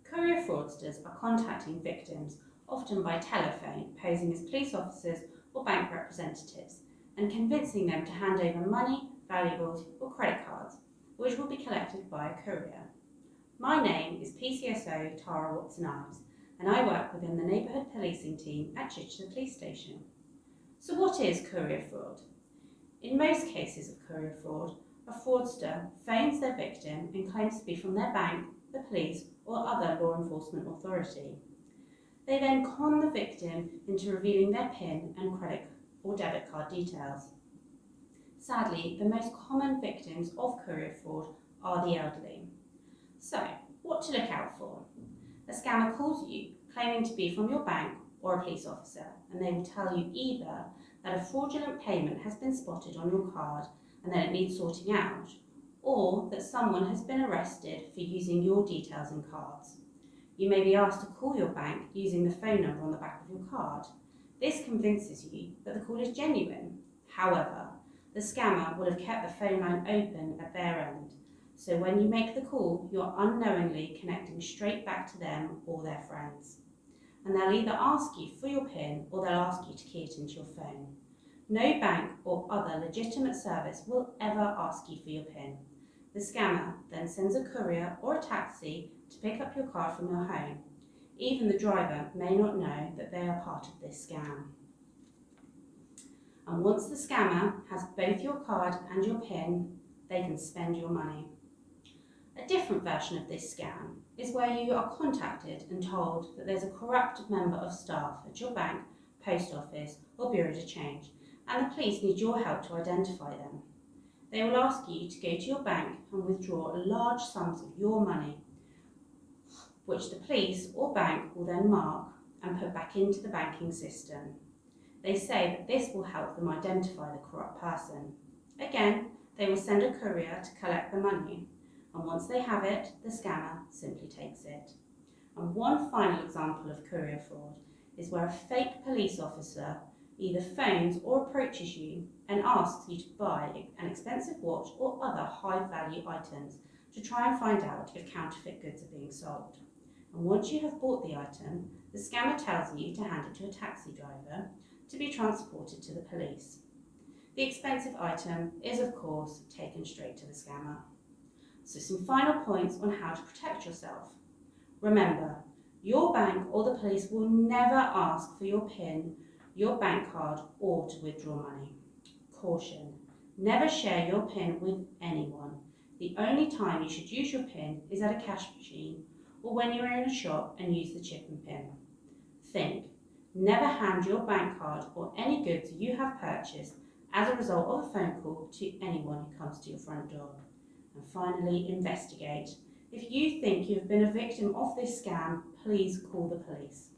Courier fraudsters are contacting victims, often by telephone, posing as police officers or bank representatives, and convincing them to hand over money, valuables, or credit cards, which will be collected by a courier. My name is PCSO Tara Watson-Ives, and I work within the neighbourhood policing team at Chichester Police Station. So what is courier fraud? In most cases of courier fraud, a fraudster phones their victim and claims to be from their bank, the police, or other law enforcement authority. They then con the victim into revealing their PIN and credit or debit card details. Sadly, the most common victims of courier fraud are the elderly. So, what to look out for? A scammer calls you, claiming to be from your bank or a police officer, and they will tell you either that a fraudulent payment has been spotted on your card and that it needs sorting out, or that someone has been arrested for using your details in cards. You may be asked to call your bank using the phone number on the back of your card. This convinces you that the call is genuine. However, the scammer will have kept the phone line open at their end, so when you make the call, you're unknowingly connecting straight back to them or their friends. And they'll either ask you for your PIN or they'll ask you to key it into your phone. No bank or other legitimate service will ever ask you for your PIN. The scammer then sends a courier or a taxi to pick up your card from your home. Even the driver may not know that they are part of this scam. And once the scammer has both your card and your PIN, they can spend your money. A different version of this scam is where you are contacted and told that there's a corrupt member of staff at your bank, post office, or bureau de change, and the police need your help to identify them. They will ask you to go to your bank and withdraw large sums of your money, which the police or bank will then mark and put back into the banking system. They say that this will help them identify the corrupt person. Again, they will send a courier to collect the money, and once they have it, the scammer simply takes it. And one final example of courier fraud is where a fake police officer either phones or approaches you and asks you to buy an expensive watch or other high-value items to try and find out if counterfeit goods are being sold. And once you have bought the item, the scammer tells you to hand it to a taxi driver to be transported to the police. The expensive item is, of course, taken straight to the scammer. So some final points on how to protect yourself. Remember, your bank or the police will never ask for your PIN, your bank card, or to withdraw money. Caution: never share your PIN with anyone. The only time you should use your PIN is at a cash machine or when you're in a shop and use the chip and PIN. Think: never hand your bank card or any goods you have purchased as a result of a phone call to anyone who comes to your front door. And finally, investigate. If you think you've been a victim of this scam, please call the police.